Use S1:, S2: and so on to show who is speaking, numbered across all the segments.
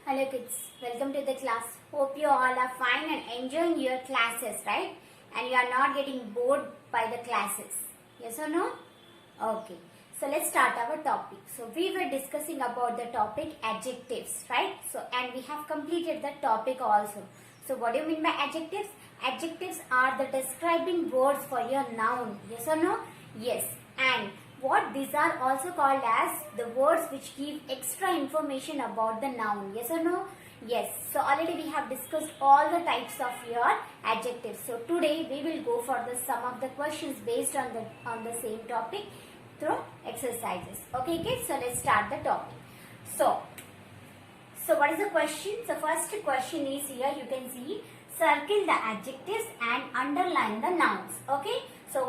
S1: Hello kids, welcome to the class. Hope you all are fine and enjoying your classes, right? And you are not getting bored by the classes. Yes or no? Okay. So let's start our topic. So we were discussing about the topic adjectives, right? So and we have completed the topic also. So what do you mean by adjectives? Adjectives are the describing words for your noun. Yes or no? Yes. And what these are also called as the words which give extra information about the noun. Yes or no? Yes. So already we have discussed all the types of your adjectives. So today we will go for the some of the questions based on the same topic through exercises. Okay kids, so let's start the topic. So what is the question? So first question is here, you can see circle the adjectives and underline the nouns. Okay. So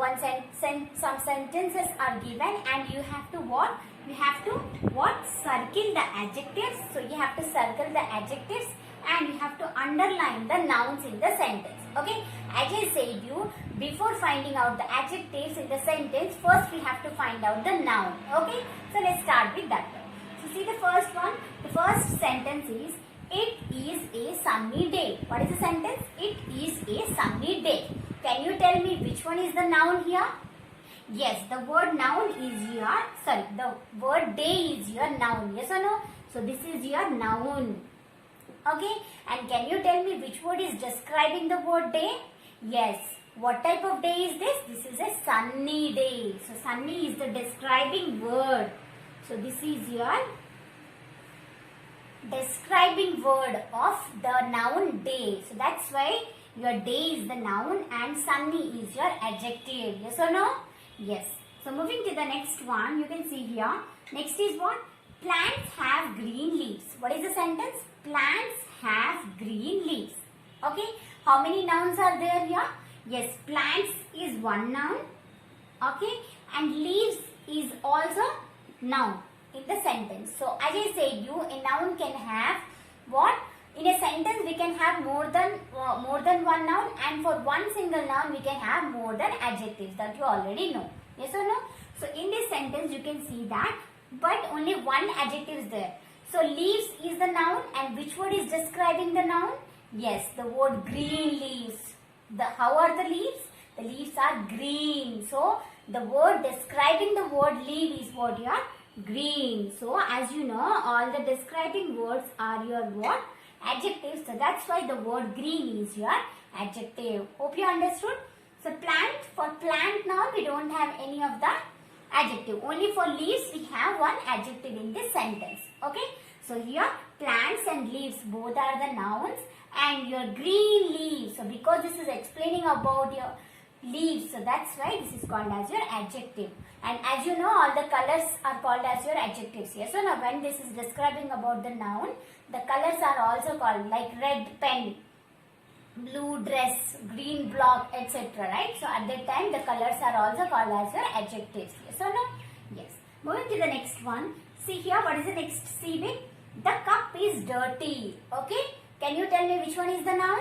S1: some sentences are given and you have to what? You have to what? Circle the adjectives. So you have to circle the adjectives and you have to underline the nouns in the sentence. Okay. As I said you, before finding out the adjectives in the sentence, first we have to find out the noun. Okay. So let's start with that one. So see the first one. The first sentence is, it is a sunny day. What is the sentence? It is a sunny day. Can you tell me which one is the noun here? Yes, the word noun is your, the word day is your noun. Yes or no? So this is your noun. Okay. And can you tell me which word is describing the word day? Yes. What type of day is this? This is a sunny day. So sunny is the describing word. So this is your describing word of the noun day. So that's why your day is the noun and sunny is your adjective. Yes or no? Yes. So moving to the next one, you can see here. Next is what? Plants have green leaves. What is the sentence? Plants have green leaves. Okay. How many nouns are there here? Yes. Plants is one noun. Okay. And leaves is also noun in the sentence. So as I said you, a noun can have what? In a sentence we can have more than one noun, and for one single noun we can have more than adjectives, that you already know. Yes or no? So in this sentence you can see that but only one adjective is there. So leaves is the noun, and which word is describing the noun? Yes, the word green leaves. How are the leaves? The leaves are green. So the word describing the word leaf is what? Your green. So as you know, all the describing words are your what? Adjectives. So that's why the word green is your adjective. Hope you understood. So plant, for plant noun we don't have any of the adjective. Only for leaves we have one adjective in this sentence. Okay. So here plants and leaves both are the nouns, and your green leaves. So because this is explaining about your leaves, so that's why this is called as your adjective. And as you know, all the colors are called as your adjectives. Yes or no? When this is describing about the noun, the colors are also called, like red pen, blue dress, green block, etc. Right? So at that time the colors are also called as your adjectives. Yes or no? Yes. Moving to the next one. See here, what is the next C bit? The cup is dirty. Okay. Can you tell me which one is the noun?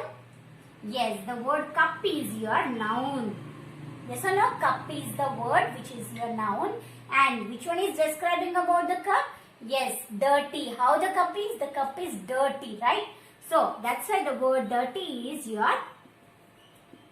S1: Yes, the word cup is your noun. Yes or no? Cup is the word which is your noun. And which one is describing about the cup? Yes, dirty. How the cup is? The cup is dirty, right? So that's why the word dirty is your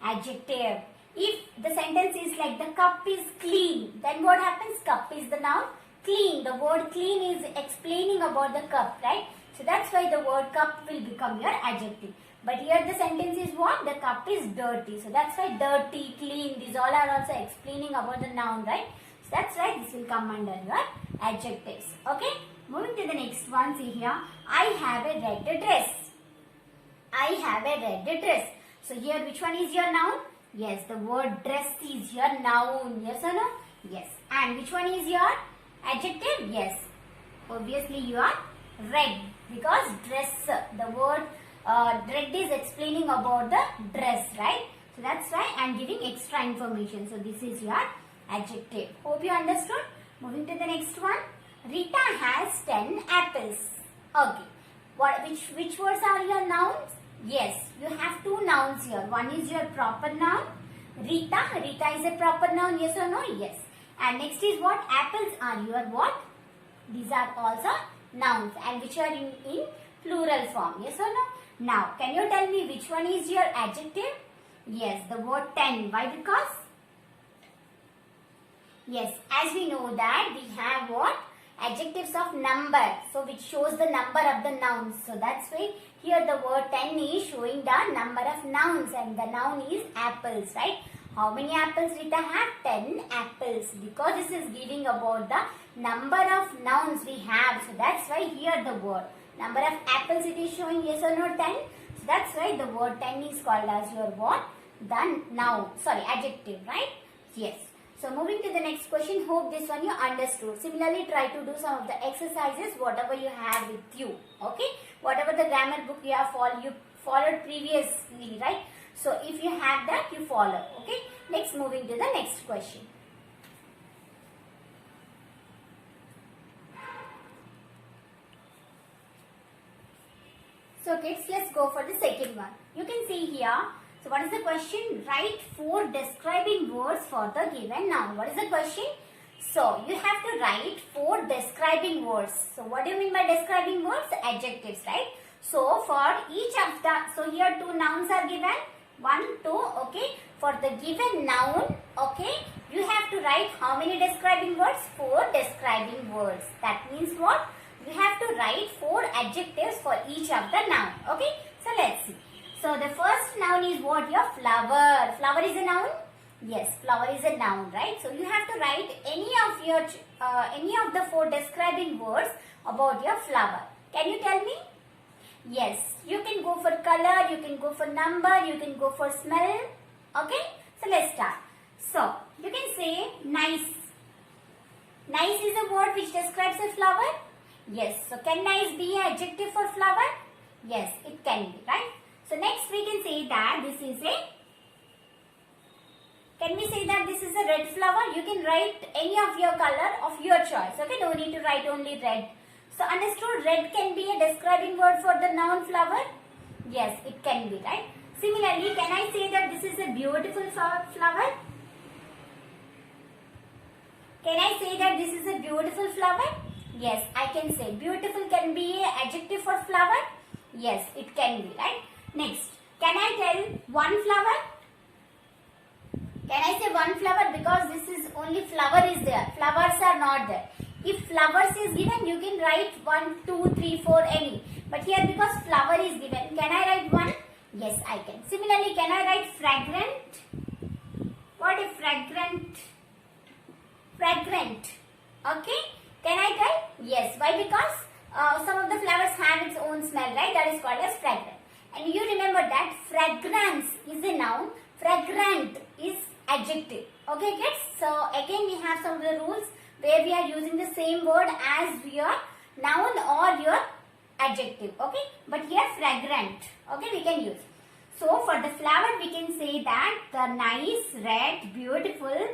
S1: adjective. If the sentence is like the cup is clean, then what happens? Cup is the noun. Clean. The word clean is explaining about the cup, right? So that's why the word cup will become your adjective. But here the sentence is what? The cup is dirty. So that's why dirty, clean, these all are also explaining about the noun, right? So that's why this will come under your adjectives. Okay. Moving to the next one, see here. I have a red dress. I have a red dress. So here which one is your noun? Yes, the word dress is your noun. Yes or no? Yes. And which one is your adjective? Yes. Obviously you are red, because dress, the word red is explaining about the dress, right? So that's why I am giving extra information. So this is your adjective. Hope you understood. Moving to the next one. Rita has 10 apples. Okay. Which words are your nouns? Yes, you have two nouns here. One is your proper noun. Rita. Rita is a proper noun. Yes or no? Yes. And next is what? Apples are your what? These are also nouns, and which are in plural form. Yes or no? Now, can you tell me which one is your adjective? Yes, the word 10. Why? Because? Yes, as we know that we have what? Adjectives of number. So, which shows the number of the nouns. So, that's why here the word 10 is showing the number of nouns and the noun is apples, right? How many apples Rita have? 10 apples. Because this is giving about the number of nouns we have. So, that's why here the word. Number of apples it is showing, yes or no, 10. So, that's why the word 10 is called as your what? The noun. Sorry, adjective, right? Yes. So, moving to the next question. Hope this one you understood. Similarly, try to do some of the exercises, whatever you have with you. Okay? Whatever the grammar book you have followed previously, right? So, if you have that, you follow. Okay? Next, moving to the next question. So, kids, let's go for the second one. You can see here. So, what is the question? Write 4 describing words for the given noun. What is the question? So, you have to write 4 describing words. So, what do you mean by describing words? Adjectives, right? So, for each of the, so here 2 nouns are given. 1, 2, okay. For the given noun, okay, you have to write how many describing words? 4 describing words. That means what? You have to write 4 adjectives for each of the noun. Okay. So, let's see. So, the first noun is what? Your flower. Flower is a noun? Yes, flower is a noun, right? So, you have to write any of the 4 describing words about your flower. Can you tell me? Yes, you can go for color, you can go for number, you can go for smell. Okay, so let's start. So, you can say nice. Nice is a word which describes a flower. Yes, so can nice be an adjective for flower? Yes, it can be, right? So, next we can say that this is a, can we say that this is a red flower? You can write any of your color of your choice. Okay, no need to write only red. So, understood, red can be a describing word for the noun flower? Yes, it can be, right? Similarly, can I say that this is a beautiful flower? Can I say that this is a beautiful flower? Yes, I can say. Beautiful can be an adjective for flower? Yes, it can be, right? Next, can I tell one flower? Can I say one flower? Because this is only flower is there. Flowers are not there. If flowers is given, you can write 1, 2, 3, 4, any. But here because flower is given, can I write one? Yes, I can. Similarly, can I write fragrant? What is fragrant? Fragrant. Okay. Can I tell? Yes. Why? Because some of the flowers have its own smell, right? That is called as fragrant. And you remember that fragrance is a noun. Fragrant is adjective. Okay, kids? So, again we have some of the rules where we are using the same word as your noun or your adjective. Okay, but here fragrant. Okay, we can use. So, for the flower we can say that the nice, red, beautiful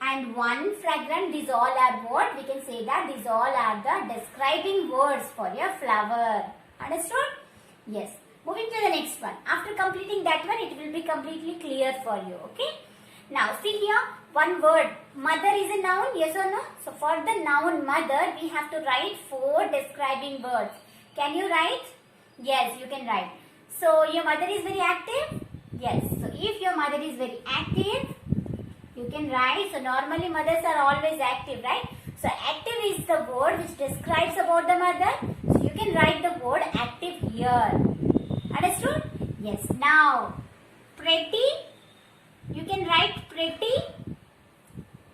S1: and one fragrant, these all are what? We can say that these all are the describing words for your flower. Understood? Yes. Moving to the next one. After completing that one, it will be completely clear for you. Okay. Now, see here, one word. Mother is a noun, yes or no? So, for the noun mother, we have to write 4 describing words. Can you write? Yes, you can write. So, your mother is very active? Yes. So, if your mother is very active, you can write. So, normally mothers are always active, right? So, active is the word which describes about the mother. So, you can write the word active here. Understood? Yes. Now, pretty. You can write pretty.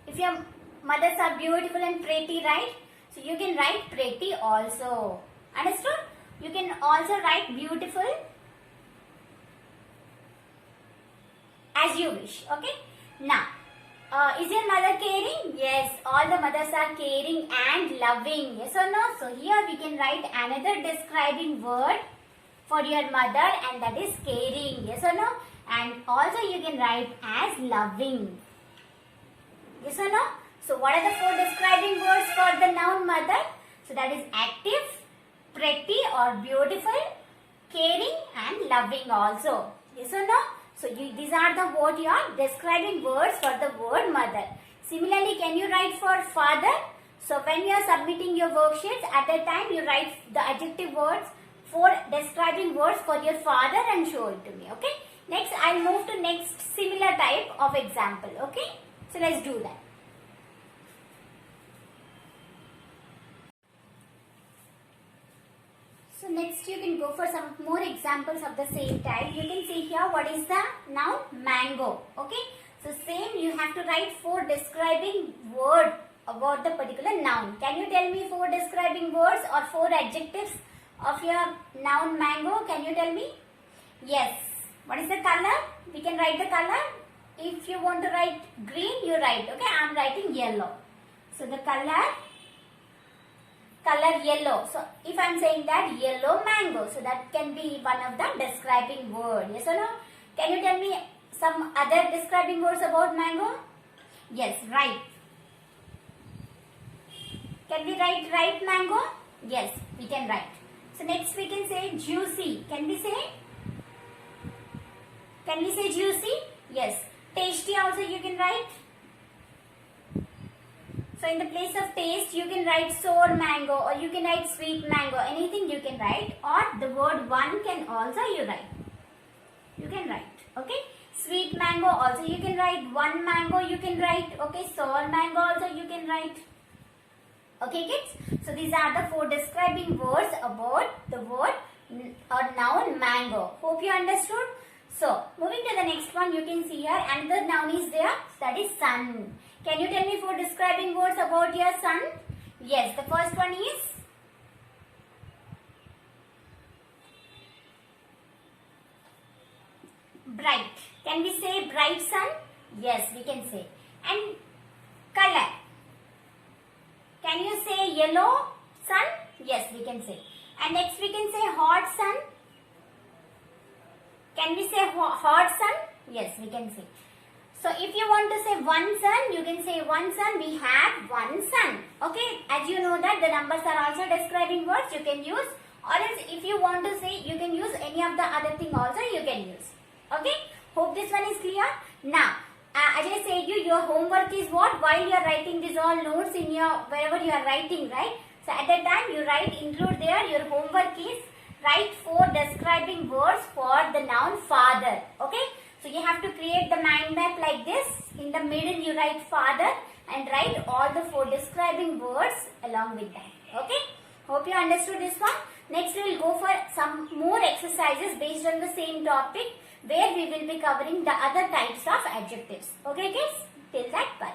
S1: If your mothers are beautiful and pretty, right? So, you can write pretty also. Understood? You can also write beautiful as you wish. Okay? Now, is your mother caring? Yes, all the mothers are caring and loving. Yes or no? So, here we can write another describing word for your mother and that is caring. Yes or no? And also you can write as loving. Yes or no? So, what are the 4 describing words for the noun mother? So, that is active, pretty or beautiful, caring and loving also. Yes or no? So, these are the what you are describing words for the word mother. Similarly, can you write for father? So, when you are submitting your worksheets, at that time you write the adjective words 4 describing words for your father and show it to me. Okay. Next, I'll move to next similar type of example. Okay. So let's do that. So next you can go for some more examples of the same type. You can see here what is the noun mango. Okay. So same, you have to write 4 describing word about the particular noun. Can you tell me 4 describing words or 4 adjectives of your noun mango? Can you tell me? Yes. What is the color? We can write the color. If you want to write green, you write. Okay, I am writing yellow. So the color yellow. So if I am saying that yellow mango, so that can be one of the describing word. Yes or no? Can you tell me some other describing words about mango? Yes, ripe. Can we write ripe mango? Yes, we can write. So next we can say juicy. Can we say? Can we say juicy? Yes. Tasty also you can write. So in the place of taste you can write sour mango or you can write sweet mango. Anything you can write, or the word one can also you write. You can write. Okay. Sweet mango also you can write. One mango you can write. Okay. Sour mango also you can write. Okay kids. So these are the 4 describing words about the word or noun mango. Hope you understood. So moving to the next one, you can see here another noun is there, that is sun. Can you tell me 4 describing words about your sun? Yes, the first one is bright. Can we say bright sun? Yes, we can say. And color. Can you say yellow sun? Yes, we can say. And next we can say hot sun. Can we say hot sun? Yes, we can say. So if you want to say one sun, you can say one sun. We have one sun. Okay. As you know that the numbers are also describing words you can use. Or else if you want to say, you can use any of the other thing also you can use. Okay. Hope this one is clear. Now, as I said you, your homework is what? While you are writing these all notes in your, wherever you are writing, right? So at that time you write, include there, your homework is write 4 describing words for the noun father. Okay. So you have to create the mind map like this. In the middle you write father and write all the 4 describing words along with that. Okay. Hope you understood this one. Next we will go for some more exercises based on the same topic, where we will be covering the other types of adjectives. Okay kids? Till that, bye.